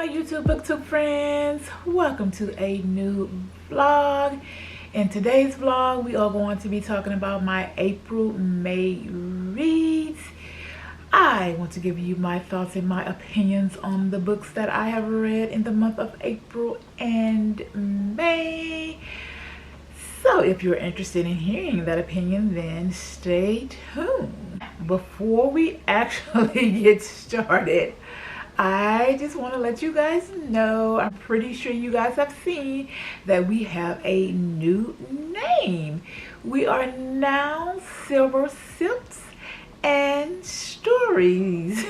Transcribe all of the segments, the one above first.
my YouTube booktube friends, welcome to a new vlog. In today's vlog we are going to be talking about my April-May reads. I want to give you my thoughts and my opinions on the books that I have read in the month of April and May. So if you're interested in hearing that opinion, then stay tuned. Before we actually get started, I just want to let you guys know, I'm pretty sure you guys have seen that we have a new name. We are now Silver Sips and Stories.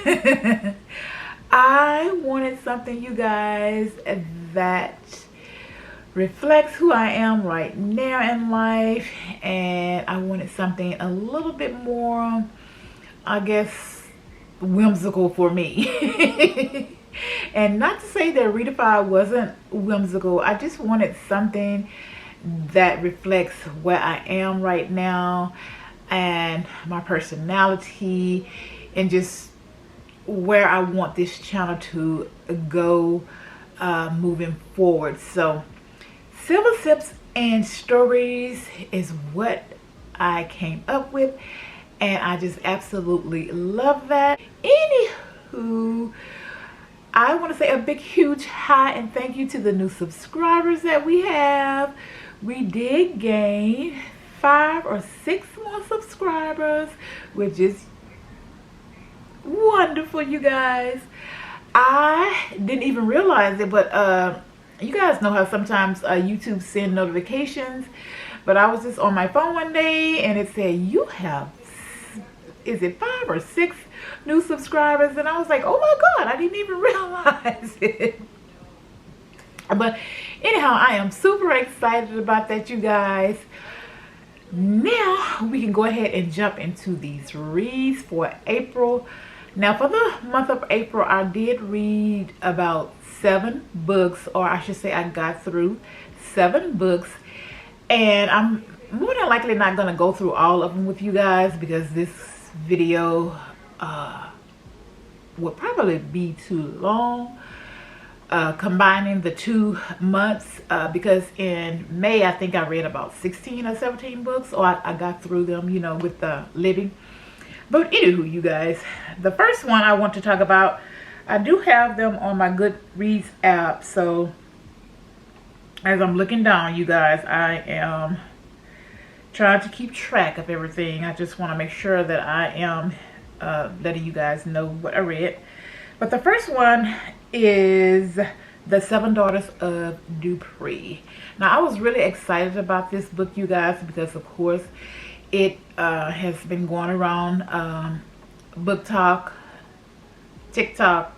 I wanted something, you guys, that reflects who I am right now in life, and I wanted something a little bit more, I guess, whimsical for me. And not to say that Readify wasn't whimsical, I just wanted something that reflects where I am right now and my personality and just where I want this channel to go moving forward. So Silver Sips and Stories is what I came up with, and I just absolutely love that. Anywho, I want to say a big huge hi and thank you to the new subscribers that we have. We did gain 5 or 6 more subscribers, which is wonderful, you guys. I didn't even realize it, but you guys know how sometimes YouTube send notifications, but I was just on my phone one day and it said you have, is it 5 or 6 new subscribers? And I was like, oh my god, I didn't even realize it. But anyhow, I am super excited about that, you guys. Now we can go ahead and jump into these reads for April. Now for the month of April, I did read about 7 books, or I should say I got through 7 books, and I'm more than likely not going to go through all of them with you guys because this video would probably be too long, combining the 2 months, because in May I think I read about 16 or 17 books, or I got through them, you know, with the living. But anywho, you guys, the first one I want to talk about, I do have them on my Goodreads app, so as I'm looking down, you guys, I am trying to keep track of everything. I just want to make sure that I am letting you guys know what I read. But the first one is The 7 Daughters of Dupree. Now, I was really excited about this book, you guys, because of course it has been going around Book Talk, TikTok,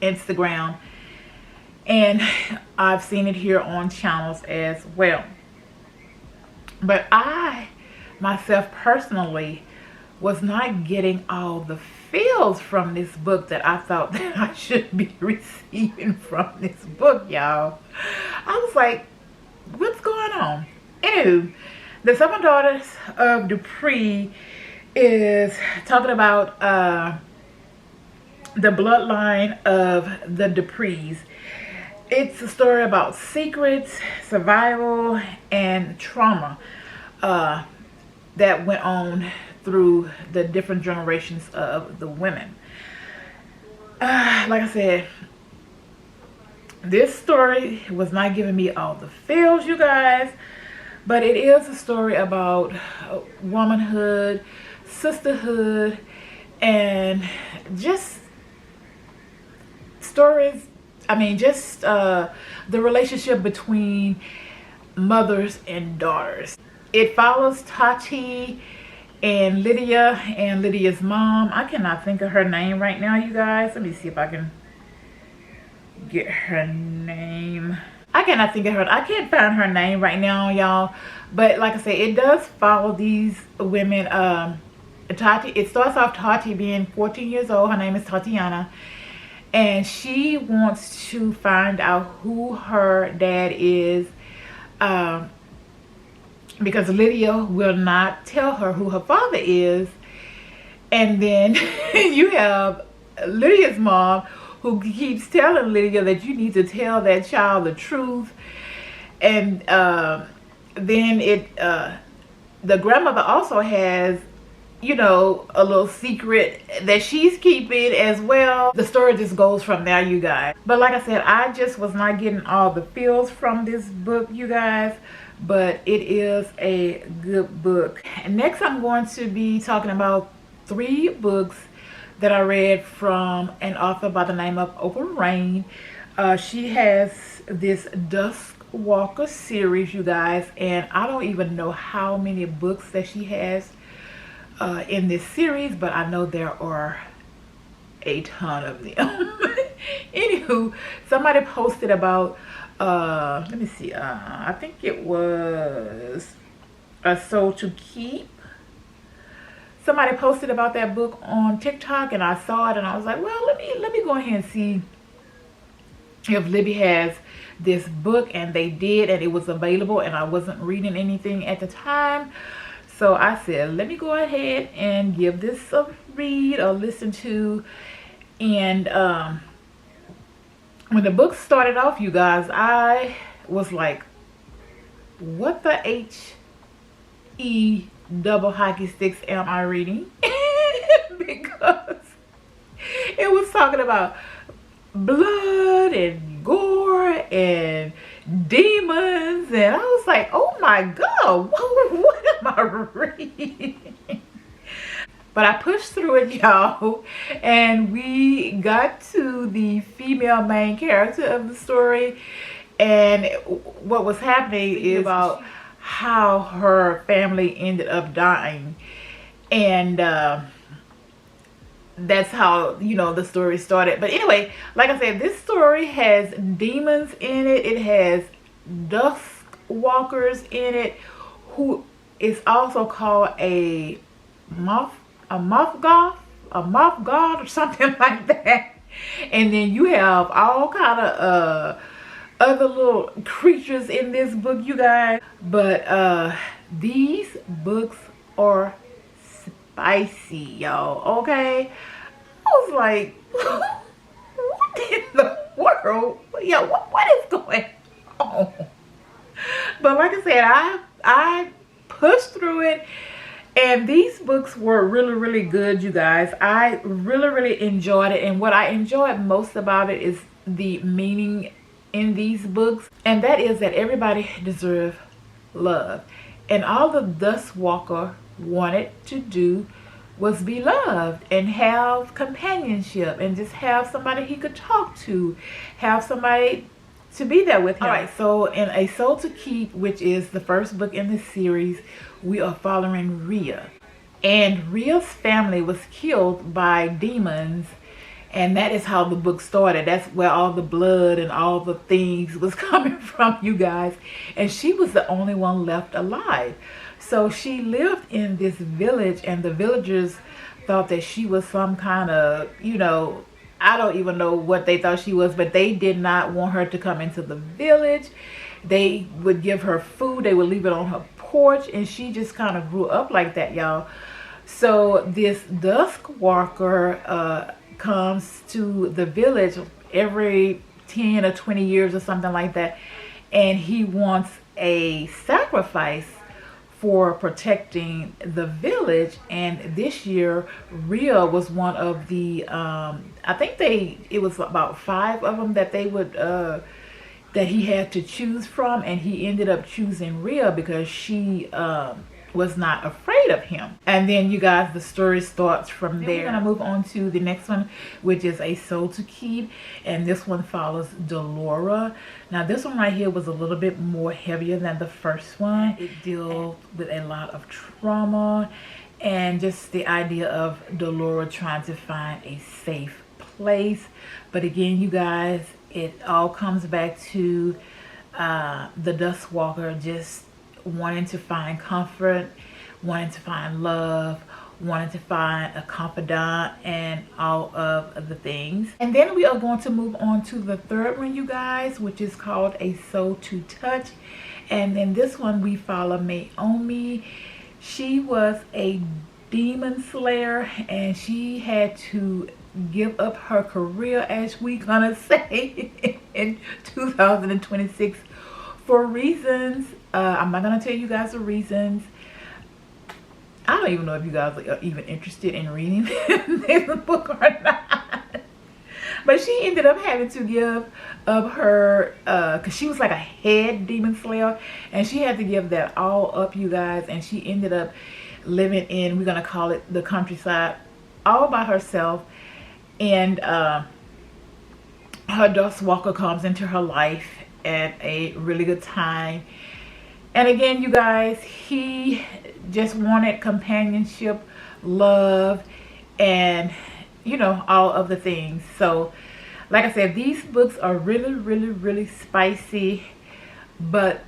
Instagram, and I've seen it here on channels as well. But I myself personally was not getting all the feels from this book that I thought that I should be receiving from this book, y'all. I was like, what's going on? Anywho, The 7 Daughters of Dupree is talking about the bloodline of the Duprees. It's a story about secrets, survival, and trauma that went on through the different generations of the women. Like I said, this story was not giving me all the feels, you guys, but it is a story about womanhood, sisterhood, and just stories, I mean, just the relationship between mothers and daughters. It follows Tati and Lydia's mom. I cannot think of her name right now, you guys. Let me see if I can get her name. I cannot think of her. I can't find her name right now, y'all. But like I said, it does follow these women. Tati, it starts off Tati being 14 years old. Her name is Tatiana. And she wants to find out who her dad is, because Lydia will not tell her who her father is. And then you have Lydia's mom, who keeps telling Lydia that you need to tell that child the truth. And then the grandmother also has, you know, a little secret that she's keeping as well. The story just goes from there, you guys. But like I said, I just was not getting all the feels from this book, you guys. But it is a good book. And next I'm going to be talking about 3 books that I read from an author by the name of Oprah Rain. She has this Dusk Walker series, you guys, and I don't even know how many books that she has in this series, but I know there are a ton of them. Anywho, somebody posted about let me see, I think it was A Soul to Keep. Somebody posted about that book on TikTok, and I saw it and I was like, well, let me go ahead and see if Libby has this book. And they did, and it was available, and I wasn't reading anything at the time, so I said, let me go ahead and give this a read or listen to. And when the book started off, you guys, I was like, what the H-E double hockey sticks am I reading? Because it was talking about blood and gore and demons, and I was like, oh my god, what am I reading? But I pushed through it, y'all, and we got to the female main character of the story. And what was happening is about how her family ended up dying. And that's how, you know, the story started. But anyway, like I said, this story has demons in it. It has dusk walkers in it, who is also called a moth god or something like that. And then you have all kind of other little creatures in this book, you guys. But these books are spicy, y'all. Okay, I was like, what in the world? Yeah, what is going on? But like I said, I pushed through it. And these books were really good, you guys. I really enjoyed it. And what I enjoyed most about it is the meaning in these books. And that is that everybody deserves love. And all the Dustwalker wanted to do was be loved and have companionship and just have somebody he could talk to. Have somebody to be there with him. Alright, so in A Soul to Keep, which is the first book in this series, we are following Rhea. And Rhea's family was killed by demons, and that is how the book started. That's where all the blood and all the things was coming from, you guys. And she was the only one left alive. So she lived in this village, and the villagers thought that she was some kind of, you know, I don't even know what they thought she was, but they did not want her to come into the village. They would give her food. They would leave it on her porch, and she just kind of grew up like that, y'all. So this dusk walker comes to the village every 10 or 20 years or something like that, and he wants a sacrifice for protecting the village. And this year Rhea was one of the I think it was about 5 of them that they would that he had to choose from, and he ended up choosing Rhea because she was not afraid of him. And then, you guys, the story starts from there. We're gonna move on to the next one, which is A Soul to Keep, and this one follows Delora. Now this one right here was a little bit more heavier than the first one. It deals with a lot of trauma and just the idea of Delora trying to find a safe place. But again, you guys, it all comes back to the Dustwalker just wanting to find comfort, wanting to find love, wanting to find a confidant, and all of the things. And then we are going to move on to the third one, you guys, which is called A Soul to Touch. And in this one we follow Naomi. She was a demon slayer, and she had to give up her career, as we gonna say, in 2026 for reasons. I'm not gonna tell you guys the reasons. I don't even know if you guys are even interested in reading this book or not. But she ended up having to give up her, because she was like a head demon slayer, and she had to give that all up, you guys. And she ended up living in, we're going to call it the countryside, all by herself. And her dust walker comes into her life at a really good time. And again, you guys, he just wanted companionship, love, and you know, all of the things. So like I said, these books are really spicy, but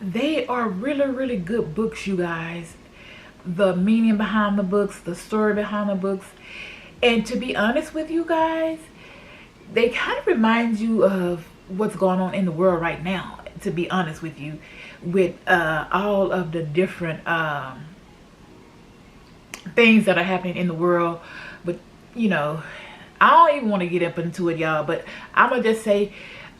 they are really good books, you guys. The meaning behind the books, the story behind the books, and to be honest with you guys, they kind of remind you of what's going on in the world right now, to be honest with you, with all of the different things that are happening in the world. But you know, I don't even want to get up into it, y'all, but I'm gonna just say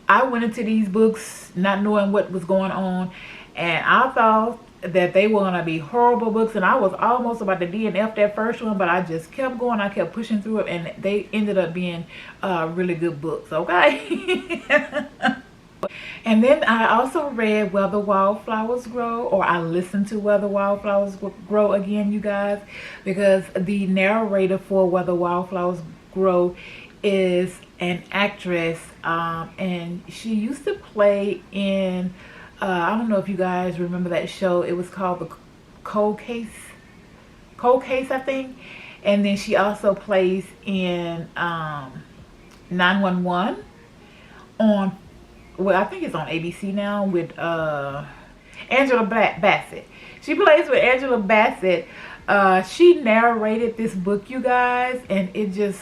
I went into these books not knowing what was going on, and I thought that they were gonna be horrible books, and I was almost about to DNF that first one, but I just kept going. I kept pushing through it, and they ended up being really good books, okay? And then I also read Where the Wildflowers Grow, or I listened to Where the Wildflowers Grow again, you guys, because the narrator for Where the Wildflowers Grow is an actress, and she used to play in, I don't know if you guys remember that show. It was called The Cold Case, I think. And then she also plays in 911 on, well, I think it's on ABC now, with Angela Bassett. She plays with Angela Bassett. She narrated this book, you guys, and it just,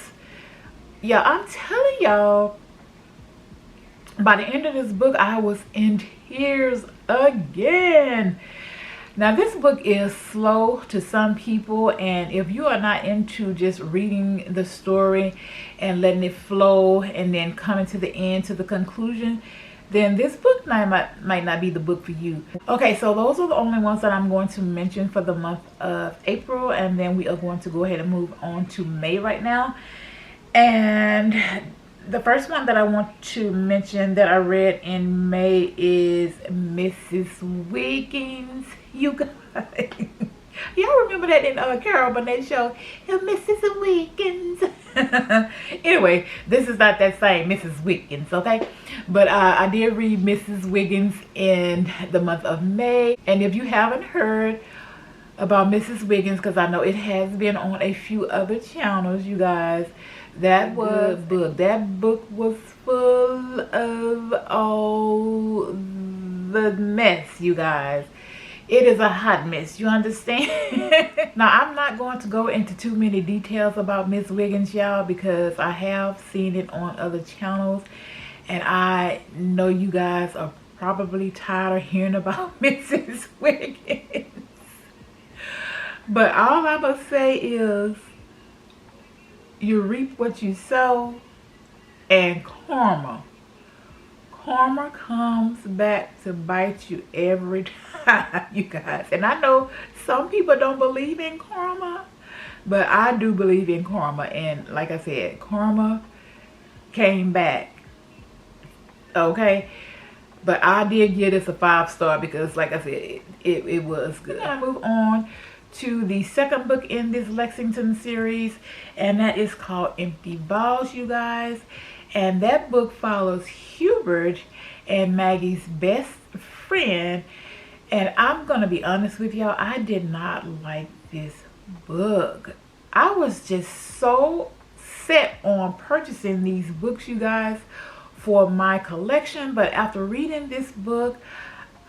yeah, I'm telling y'all, by the end of this book, I was in tears again. Now, this book is slow to some people, and if you are not into just reading the story and letting it flow and then coming to the end, to the conclusion, then this book might not be the book for you. Okay, so those are the only ones that I'm going to mention for the month of April, and then we are going to go ahead and move on to May right now. And the first one that I want to mention that I read in May is Mrs. Wiggins, you guys. Y'all remember that in Carol Burnett show, Mrs. Wiggins. Anyway, this is not that same Mrs. Wiggins, okay? But I did read Mrs. Wiggins in the month of May. And if you haven't heard about Mrs. Wiggins, because I know it has been on a few other channels, you guys, that was book. That book was full of all the mess, you guys. It is a hot mess, you understand? Now, I'm not going to go into too many details about Miss Wiggins, y'all, because I have seen it on other channels, and I know you guys are probably tired of hearing about Mrs. Wiggins. But all I'm gonna say is, you reap what you sow, and karma comes back to bite you every time, you guys. And I know some people don't believe in karma, but I do believe in karma. And like I said, karma came back, okay? But I did give this a 5-star because, like I said, it was good. We're gonna move on to the second book in this Lexington series, and that is called Empty Balls, you guys. And that book follows Hubert and Maggie's best friend. And I'm gonna be honest with y'all, I did not like this book. I was just so set on purchasing these books, you guys, for my collection. But after reading this book,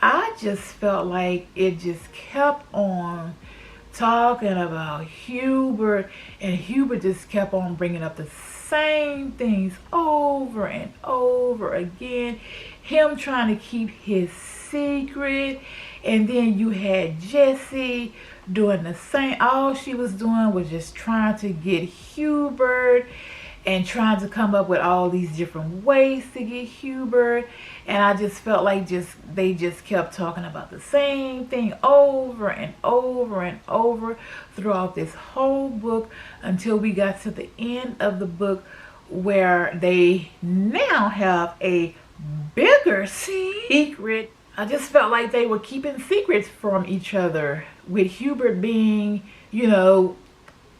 I just felt like it just kept on talking about Hubert, and Hubert just kept on bringing up the same things over and over again, him trying to keep his secret. And then you had Jesse doing the same. All she was doing was just trying to get Hubert and trying to come up with all these different ways to get Hubert. And I just felt like they just kept talking about the same thing over and over and over throughout this whole book until we got to the end of the book, where they now have a bigger secret. I just felt like they were keeping secrets from each other, with Hubert being, you know,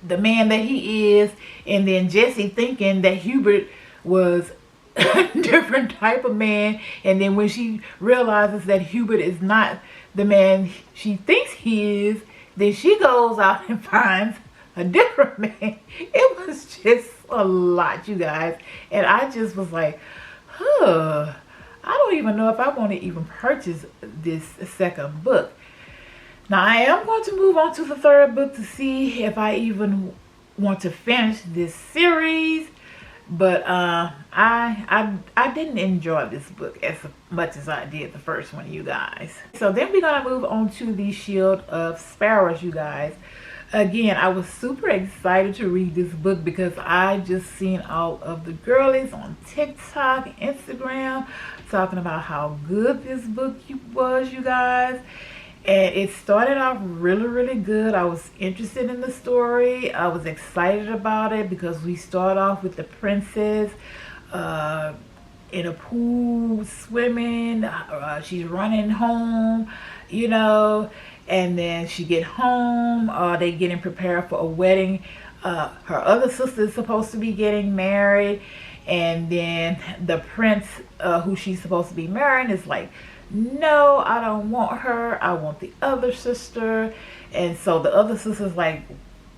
the man that he is, and then Jessie thinking that Hubert was a different type of man, and then when she realizes that Hubert is not the man she thinks he is, then she goes out and finds a different man. It was just a lot, you guys, and I just was like, I don't even know if I want to even purchase this second book. Now I am going to move on to the third book to see if I even want to finish this series, but I didn't enjoy this book as much as I did the first one, you guys. So then we're gonna move on to the Shield of Sparrows, you guys. Again, I was super excited to read this book because I just seen all of the girlies on TikTok and Instagram talking about how good this book was, you guys. And it started off really, really good. I was interested in the story. I was excited about it because we start off with the princess in a pool swimming. She's running home, you know, and then she get home. They getting prepared for a wedding. Her other sister is supposed to be getting married, and then the prince who she's supposed to be marrying is like, no, I don't want her, I want the other sister. And so the other sister's like,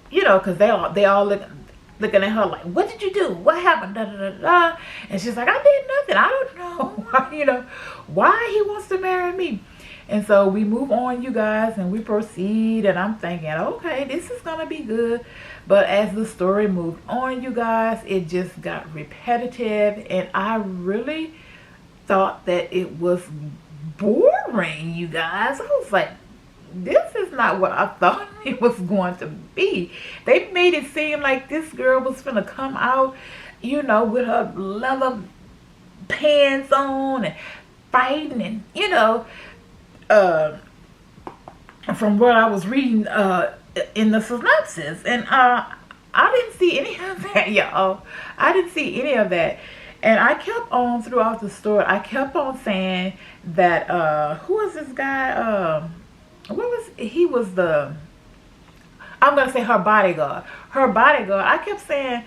you know, because they all looking at her like, what did you do, what happened, da, da, da, da. And she's like, I did nothing, I don't know why, you know, why he wants to marry me. And so we move on, you guys, and we proceed, and I'm thinking, okay, this is gonna be good. But as the story moved on, you guys, it just got repetitive, and I really thought that it was boring, you guys. I was like, this is not what I thought it was going to be. They made it seem like this girl was gonna come out, you know, with her leather pants on and fighting, and you know, from what I was reading in the synopsis, and I didn't see any of that, y'all. I didn't see any of that. And I kept on throughout the story, I kept on saying that, who was this guy? He was the, I'm going to say her bodyguard. Her bodyguard, I kept saying,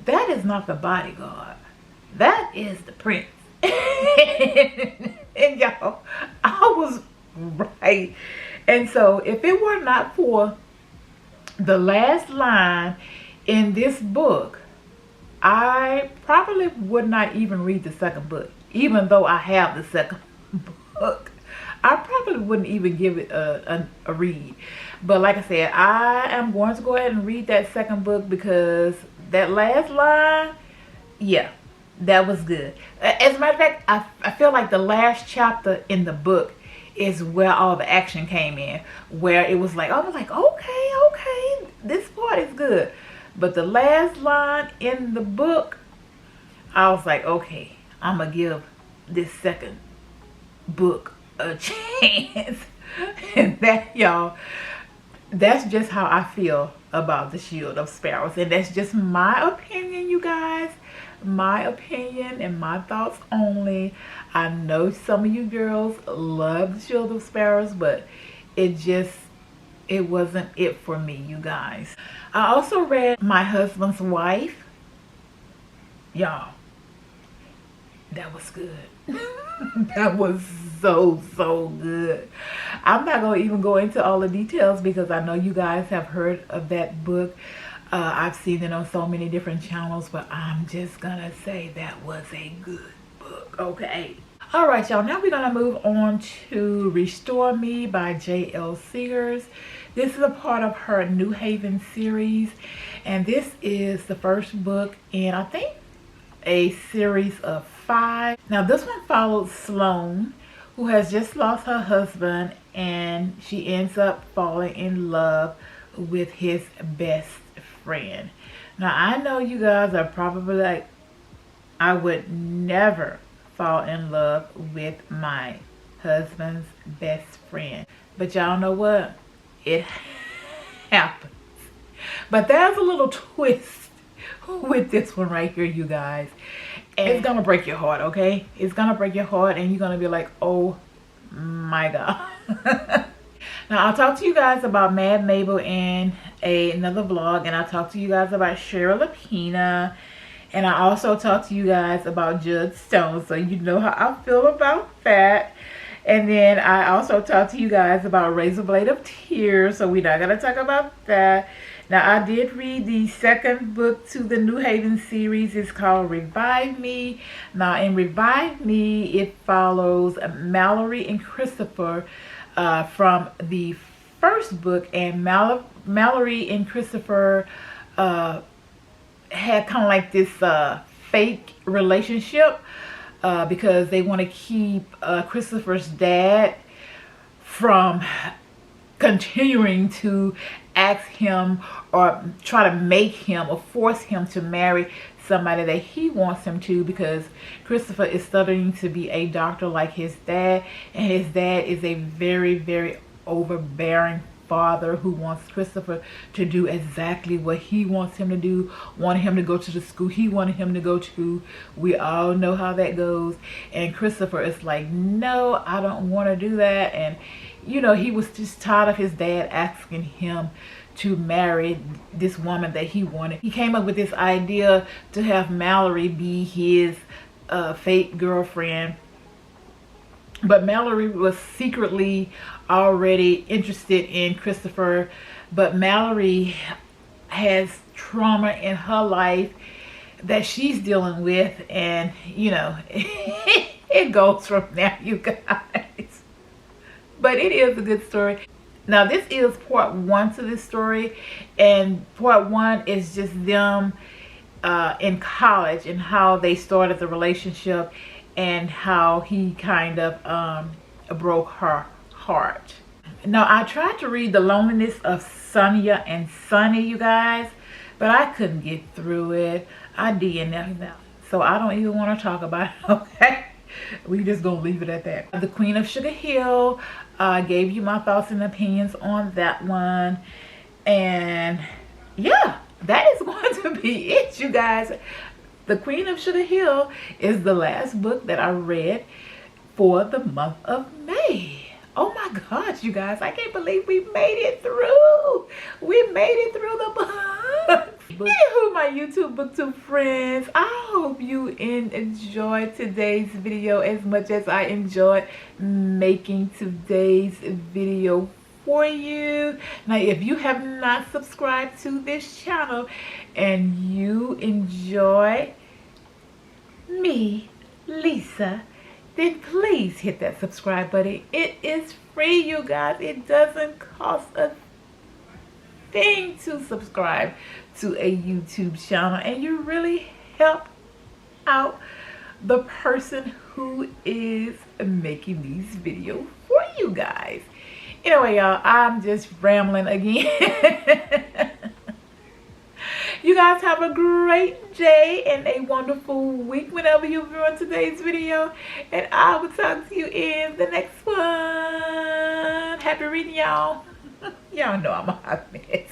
that is not the bodyguard. That is the prince. And y'all, I was right. And so if it were not for the last line in this book, I probably would not even read the second book. Even though I have the second book, I probably wouldn't even give it a read. But like I said, I am going to go ahead and read that second book because that last line, yeah, that was good. As a matter of fact, I feel like the last chapter in the book is where all the action came in, where it was like, I was like, okay, this part is good. But the last line in the book, I was like, okay, I'm going to give this second book a chance. And that, y'all, that's just how I feel about the Shield of Sparrows. And that's just my opinion, you guys. My opinion and my thoughts only. I know some of you girls love the Shield of Sparrows, but it wasn't it for me, you guys. I also read My Husband's Wife. Y'all, that was good. That was so good. I'm not going to even go into all the details because I know you guys have heard of that book. I've seen it on so many different channels, but I'm just going to say that was a good book, okay? All right, y'all. Now we're going to move on to Restore Me by J.L. Sears. This is a part of her New Haven series, and this is the first book in, I think, a series of 5. Now, this one followed Sloane, who has just lost her husband, and she ends up falling in love with his best friend. Now, I know you guys are probably like, I would never fall in love with my husband's best friend. But y'all know what? It happens. But there's a little twist with this one right here, you guys. And it's gonna break your heart, okay? It's gonna break your heart, and you're gonna be like, oh my God. Now, I'll talk to you guys about Mad Mabel in another vlog, and I'll talk to you guys about Cheryl Lapina, and I also talk to you guys about Judd Stone, so you know how I feel about that. And then I also talk to you guys about Razor Blade of Tears, so we're not going to talk about that. Now, I did read the second book to the New Haven series. It's called Revive Me. Now, in Revive Me, it follows Mallory and Christopher from the first book, and Mallory and Christopher had kind of like this fake relationship because they want to keep Christopher's dad from continuing to ask him or try to make him or force him to marry somebody that he wants him to, because Christopher is studying to be a doctor like his dad, and his dad is a very, very overbearing father who wants Christopher to do exactly what he wants him to do, wanted him to go to the school he wanted him to go to. We all know how that goes. And Christopher is like, no, I don't want to do that. And you know, he was just tired of his dad asking him to marry this woman that he wanted. He came up with this idea to have Mallory be his fake girlfriend. But Mallory was secretly already interested in Christopher. But Mallory has trauma in her life that she's dealing with. And, you know, it goes from there, you guys. But it is a good story. Now, this is part one to this story. And part one is just them in college and how they started the relationship, and how he kind of broke her heart. Now, I tried to read The Loneliness of Sonia and Sonny, you guys, but I couldn't get through it. I DNF'd now, so I don't even want to talk about it, okay? We just gonna leave it at that. The Queen of Sugar Hill, gave you my thoughts and opinions on that one. And yeah, that is going to be it, you guys. The Queen of Sugar Hill is the last book that I read for the month of May. Oh my gosh, you guys, I can't believe we made it through. We made it through the book. Anywho, my YouTube booktube friends, I hope you enjoyed today's video as much as I enjoyed making today's video for you. Now, if you have not subscribed to this channel and you enjoy me, Lisa, then please hit that subscribe button. It is free, you guys. It doesn't cost a thing to subscribe to a YouTube channel, and you really help out the person who is making these videos for you guys. Anyway, y'all, I'm just rambling again. You guys have a great day and a wonderful week whenever you're viewing today's video, and I will talk to you in the next one. Happy reading, y'all. Y'all know I'm a hot mess.